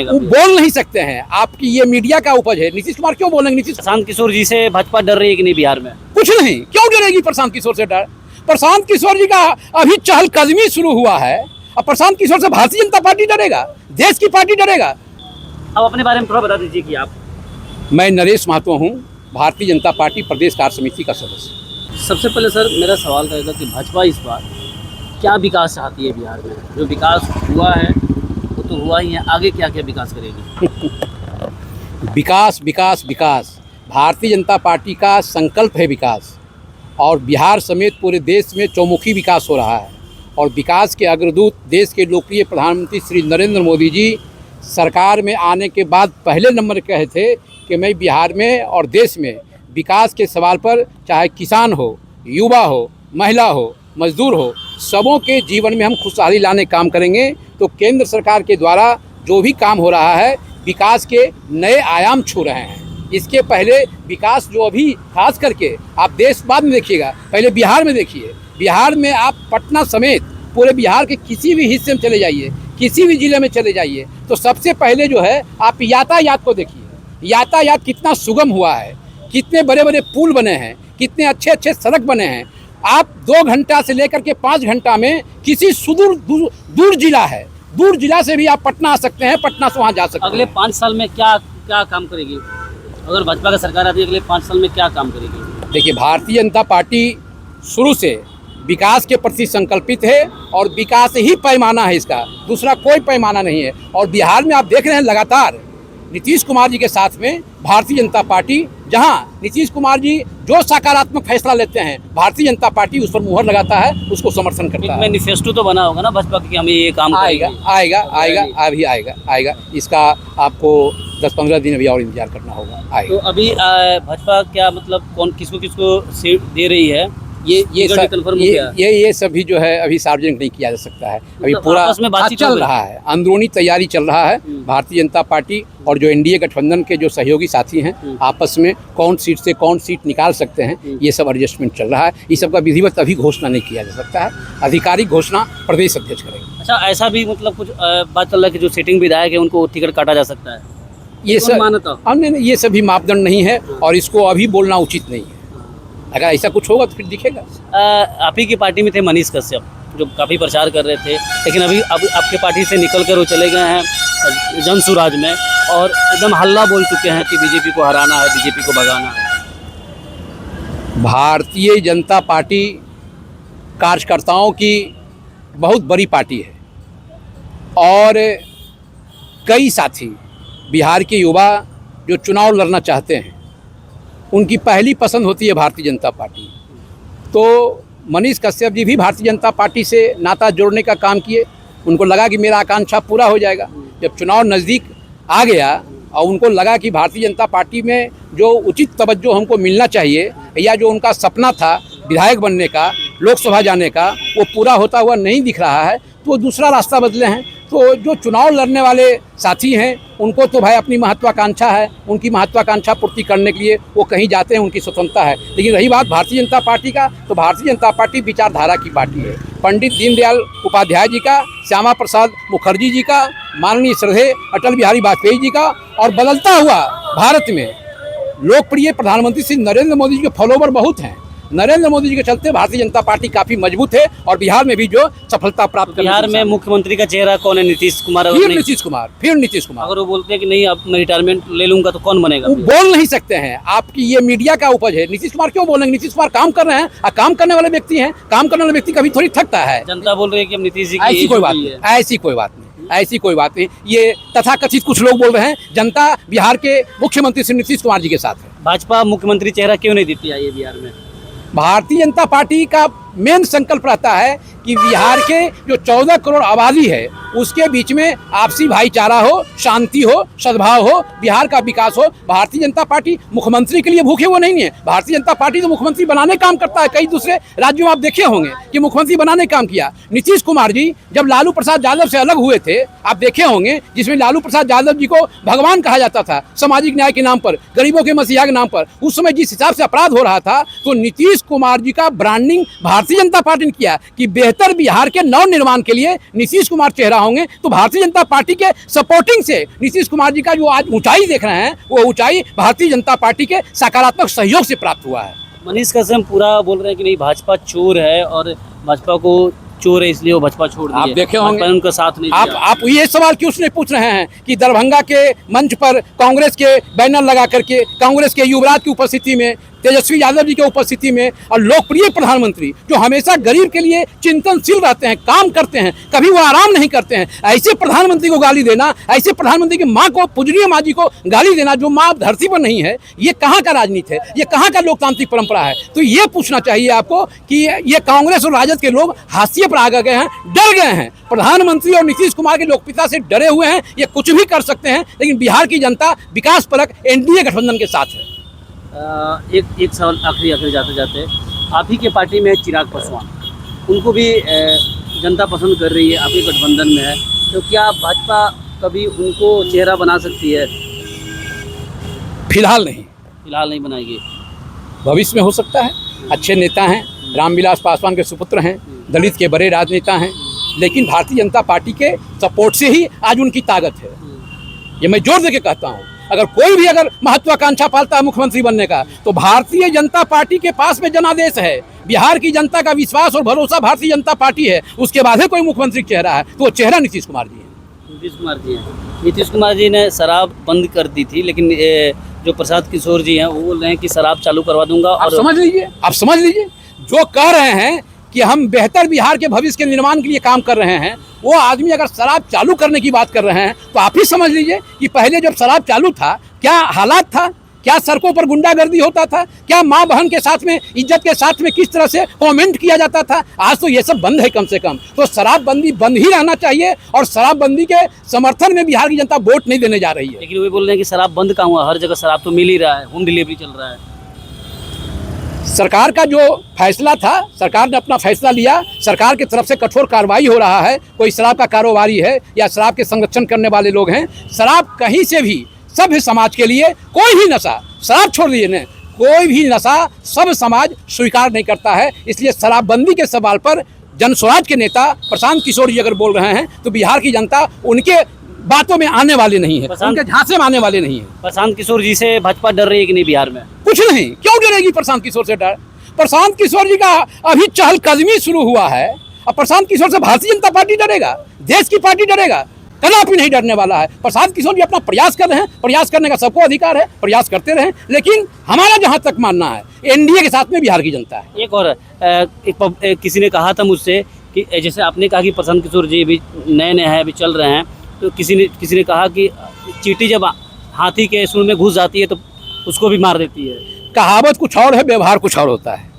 बनेगा? वो बोल नहीं सकते हैं, आपकी ये मीडिया का उपज है। नीतीश कुमार क्यों बोलेंगे? नीतीश प्रशांत किशोर जी से भाजपा डर रही है कि नहीं बिहार में? कुछ नहीं, क्यों डरेगी प्रशांत किशोर से? डर प्रशांत किशोर जी का अभी चहलकदमी शुरू हुआ है, अब प्रशांत किशोर से भारतीय जनता पार्टी डरेगा? देश की पार्टी डरेगा? अब अपने बारे में थोड़ा बता दीजिए कि आप। मैं नरेश महतो हूँ, भारतीय जनता पार्टी प्रदेश कार्य समिति का सदस्य। सबसे पहले सर मेरा सवाल रहेगा कि भाजपा इस बार क्या विकास चाहती है बिहार में? जो विकास हुआ है वो तो हुआ ही है, आगे क्या क्या विकास करेगी? विकास विकास विकास, भारतीय जनता पार्टी का संकल्प है विकास, और बिहार समेत पूरे देश में चौमुखी विकास हो रहा है। और विकास के अग्रदूत देश के लोकप्रिय प्रधानमंत्री श्री नरेंद्र मोदी जी सरकार में आने के बाद पहले नंबर कहे थे कि मैं बिहार में और देश में विकास के सवाल पर, चाहे किसान हो, युवा हो, महिला हो, मजदूर हो, सबों के जीवन में हम खुशहाली लाने काम करेंगे। तो केंद्र सरकार के द्वारा जो भी काम हो रहा है विकास के नए आयाम छू रहे हैं। इसके पहले विकास जो अभी खास करके आप देश बाद में देखिएगा, पहले बिहार में देखिए। बिहार में आप पटना समेत पूरे बिहार के किसी भी हिस्से में चले जाइए, किसी भी जिले में चले जाइए, तो सबसे पहले जो है आप यातायात को देखिए। यातायात कितना सुगम हुआ है, कितने बड़े बड़े पुल बने हैं, कितने अच्छे अच्छे सड़क बने हैं। आप 2 घंटा से लेकर के 5 घंटा में किसी सुदूर दूर जिला है, दूर जिला से भी आप पटना आ सकते हैं, पटना से वहाँ जा सकते हैं। अगले 5 साल में क्या क्या काम करेगी? अगर भाजपा का सरकार आती है अगले 5 साल में क्या काम करेगी? देखिए, भारतीय जनता पार्टी शुरू से विकास के प्रति संकल्पित है, और विकास ही पैमाना है इसका, दूसरा कोई पैमाना नहीं है। और बिहार में आप देख रहे हैं लगातार नीतीश कुमार जी के साथ में भारतीय जनता पार्टी, जहां नीतीश कुमार जी जो सकारात्मक फैसला लेते हैं भारतीय जनता पार्टी उस पर मुहर लगाता है, उसको समर्थन करता है। मैनिफेस्टो तो बना होगा ना भाजपा की कि हमें ये काम आएगा करेंगे? आएगा आएगा अभी आएगा आएगा इसका आपको 10-15 दिन अभी और इंतजार करना होगा, तो आएगा। अभी भाजपा क्या मतलब कौन किसको किसको सीट दे रही है ये कन्फर्म हो गया? ये सभी जो है अभी सार्वजनिक नहीं किया जा सकता है, अभी मतलब पूरा आपस में बातचीत चल रहा है, अंदरूनी तैयारी चल रहा है। भारतीय जनता पार्टी और जो एनडीए गठबंधन के जो सहयोगी साथी हैं आपस में कौन सीट से कौन सीट निकाल सकते हैं, ये सब एडजस्टमेंट चल रहा है। इस सब का विधिवत अभी घोषणा नहीं किया जा सकता है, आधिकारिक घोषणा प्रदेश अध्यक्ष करेंगे। अच्छा, ऐसा भी मतलब कुछ बात चल रहा है कि जो सिटिंग विधायक है उनको टिकट काटा जा सकता है? ये सब मानता हमने ये सभी मापदंड नहीं है, और इसको अभी बोलना उचित नहीं है। अगर ऐसा कुछ होगा तो फिर दिखेगा। आप ही की पार्टी में थे मनीष कश्यप, जो काफ़ी प्रचार कर रहे थे, लेकिन अभी अब आपके पार्टी से निकल कर वो चले गए हैं जन सुराज में, और एकदम हल्ला बोल चुके हैं कि बीजेपी को हराना है, बीजेपी को भगाना है। भारतीय जनता पार्टी कार्यकर्ताओं की बहुत बड़ी पार्टी है, और कई साथी बिहार के युवा जो चुनाव लड़ना चाहते हैं उनकी पहली पसंद होती है भारतीय जनता पार्टी। तो मनीष कश्यप जी भी भारतीय जनता पार्टी से नाता जोड़ने का काम किए, उनको लगा कि मेरा आकांक्षा पूरा हो जाएगा। जब चुनाव नज़दीक आ गया और उनको लगा कि भारतीय जनता पार्टी में जो उचित तवज्जो हमको मिलना चाहिए, या जो उनका सपना था विधायक बनने का, लोकसभा जाने का, वो पूरा होता हुआ नहीं दिख रहा है, तो दूसरा रास्ता बदले हैं। तो जो चुनाव लड़ने वाले साथी हैं उनको तो भाई अपनी महत्वाकांक्षा है, उनकी महत्वाकांक्षा पूर्ति करने के लिए वो कहीं जाते हैं, उनकी स्वतंत्रता है। लेकिन रही बात भारतीय जनता पार्टी का, तो भारतीय जनता पार्टी विचारधारा की पार्टी है। पंडित दीनदयाल उपाध्याय जी का, श्यामा प्रसाद मुखर्जी जी का, माननीय श्रद्धेय अटल बिहारी वाजपेयी जी का, और बदलता हुआ भारत में लोकप्रिय प्रधानमंत्री श्री नरेंद्र मोदी जी के फॉलोवर बहुत हैं। नरेंद्र मोदी जी के चलते भारतीय जनता पार्टी काफी मजबूत है, और बिहार में भी जो सफलता प्राप्त बिहार में मुख्यमंत्री का चेहरा कौन है? नीतीश कुमार। फिर नीतीश कुमार। अगर वो बोलते हैं कि नहीं अब मैं रिटायरमेंट ले लूंगा तो कौन बनेगा? वो बोल नहीं सकते हैं, आपकी ये मीडिया का उपज है। नीतीश कुमार क्यों बोलेंगे? नीतीश कुमार काम कर रहे हैं, और काम करने वाले व्यक्ति हैं, काम करने वाले व्यक्ति कभी थोड़ी थकता है। जनता बोल रही है कि अब नीतीश जी ऐसी कोई बात नहीं, ऐसी कोई बात नहीं। ये तथाकथित कुछ लोग बोल रहे हैं, जनता बिहार के मुख्यमंत्री श्री नीतीश कुमार जी के साथ है। भाजपा मुख्यमंत्री चेहरा क्यों नहीं देती है ये बिहार में? भारतीय जनता पार्टी का मेन संकल्प रहता है कि बिहार के जो 14 करोड़ आबादी है उसके बीच में आपसी भाईचारा हो, शांति हो, सद्भाव हो, बिहार का विकास हो। भारतीय जनता पार्टी मुख्यमंत्री के लिए भूखे वो नहीं है। भारतीय जनता पार्टी तो मुख्यमंत्री बनाने काम करता है। कई दूसरे राज्यों में आप देखे होंगे कि मुख्यमंत्री बनाने काम किया। नीतीश कुमार जी जब लालू प्रसाद यादव से अलग हुए थे, आप देखे होंगे, जिसमें लालू प्रसाद यादव जी को भगवान कहा जाता था सामाजिक न्याय के नाम पर, गरीबों के मसीहा के नाम पर। उस समय जिस हिसाब से अपराध हो रहा था, तो नीतीश कुमार जी का ब्रांडिंग भारतीय जनता पार्टी ने किया कि बेहतर बिहार के नव निर्माण के लिए नीतीश कुमार चेहरा होंगे, तो भारतीय जनता पार्टी के सपोर्टिंग से नीतीश कुमार जी का जो आज ऊंचाई देख रहे हैं, वो ऊंचाई भारतीय जनता पार्टी के सकारात्मक सहयोग से प्राप्त हुआ है। मनीष कसम पूरा बोल रहे हैं कि नहीं भाजपा चोर है और भाजपा को चोर है इसलिए वो भाजपा छोड़ दिए। आप देखे होंगे, भाजपा ने उनका साथ नहीं दिया। आप ये सवाल क्यों नहीं पूछ रहे हैं कि दरभंगा के मंच पर कांग्रेस के बैनर लगा करके, कांग्रेस के युवराज की उपस्थिति में, तेजस्वी यादव जी की उपस्थिति में, और लोकप्रिय प्रधानमंत्री जो हमेशा गरीब के लिए चिंतनशील रहते हैं, काम करते हैं, कभी वो आराम नहीं करते हैं, ऐसे प्रधानमंत्री को गाली देना, ऐसे प्रधानमंत्री की माँ को, पूजनीय माँ जी को गाली देना, जो माँ धरती पर नहीं है, ये कहाँ का राजनीति है, ये कहाँ का लोकतांत्रिक परंपरा है? तो ये पूछना चाहिए आपको कि ये कांग्रेस और राजद के लोग हाशिए पर आ गए हैं, डर गए हैं। प्रधानमंत्री और नीतीश कुमार के लोकप्रियता से डरे हुए हैं, ये कुछ भी कर सकते हैं, लेकिन बिहार की जनता विकास परक एनडीए गठबंधन के साथ है। एक सवाल आखिरी जाते जाते, आप ही के पार्टी में है चिराग पासवान, उनको भी जनता पसंद कर रही है, आप ही गठबंधन में है, तो क्या भाजपा कभी उनको चेहरा बना सकती है? फिलहाल नहीं बनाएगी। भविष्य में हो सकता है। अच्छे नेता हैं, रामविलास पासवान के सुपुत्र हैं, दलित के बड़े राजनेता हैं, लेकिन भारतीय जनता पार्टी के सपोर्ट से ही आज उनकी ताकत है। ये मैं जोर देके कहता हूँ। अगर कोई भी महत्वाकांक्षा पालता है मुख्यमंत्री बनने का, तो भारतीय जनता पार्टी के पास में जनादेश है। बिहार की जनता का विश्वास और भरोसा भारतीय जनता पार्टी है, उसके बाद ही कोई मुख्यमंत्री चेहरा है, तो वो चेहरा नीतीश कुमार जी है। नीतीश कुमार जी ने शराब बंद कर दी थी, लेकिन जो प्रसाद किशोर जी हैं वो बोल रहे हैं कि शराब चालू करवा दूंगा। आप समझ लीजिए जो कह रहे हैं कि हम बेहतर बिहार के भविष्य के निर्माण के लिए काम कर रहे हैं, वो आदमी अगर शराब चालू करने की बात कर रहे हैं, तो आप ही समझ लीजिए कि पहले जब शराब चालू था क्या हालात था, क्या सड़कों पर गुंडागर्दी होता था, क्या माँ बहन के साथ में, इज्जत के साथ में किस तरह से कमेंट किया जाता था। आज तो ये सब बंद है कम से कम। तो शराबबंदी बंद ही रहना चाहिए, और शराबबंदी के समर्थन में बिहार की जनता वोट नहीं देने जा रही है। लेकिन वे बोल रहे हैं कि शराब बंद कहाँ हुआ, हर जगह शराब तो मिल ही रहा है, होम डिलीवरी चल रहा है। सरकार का जो फैसला था, सरकार ने अपना फैसला लिया, सरकार की तरफ से कठोर कार्रवाई हो रहा है। कोई शराब का कारोबारी है या शराब के संरक्षण करने वाले लोग हैं, शराब कहीं से भी सभ्य समाज के लिए कोई भी नशा, शराब छोड़ दीजिए न, कोई भी नशा सब समाज स्वीकार नहीं करता है। इसलिए शराबबंदी के सवाल पर जन स्वराज के नेता प्रशांत किशोर जी अगर बोल रहे हैं, तो बिहार की जनता उनके बातों में आने वाले नहीं है, उनके झांसे में आने वाले नहीं है। प्रशांत किशोर जी से भाजपा डर रही है कि नहीं बिहार में? कुछ नहीं, क्यों डरेगी प्रशांत किशोर से? डर प्रशांत किशोर जी का अभी चहलकदमी शुरू हुआ है, और प्रशांत किशोर से भारतीय जनता पार्टी डरेगा, देश की पार्टी डरेगा? कदापि नहीं डरने वाला है। प्रशांत किशोर जी अपना प्रयास कर रहे हैं, प्रयास करने का सबको अधिकार है, प्रयास करते रहें, लेकिन हमारा जहां तक मानना है, एनडीए के साथ में बिहार की जनता है। एक और किसी ने कहा था मुझसे कि जैसे आपने कहा कि प्रशांत किशोर जी अभी नए हैं, अभी चल रहे हैं, तो किसी ने कहा कि चींटी जब हाथी के सूंड में घुस जाती है तो उसको भी मार देती है। कहावत कुछ और है, व्यवहार कुछ और होता है।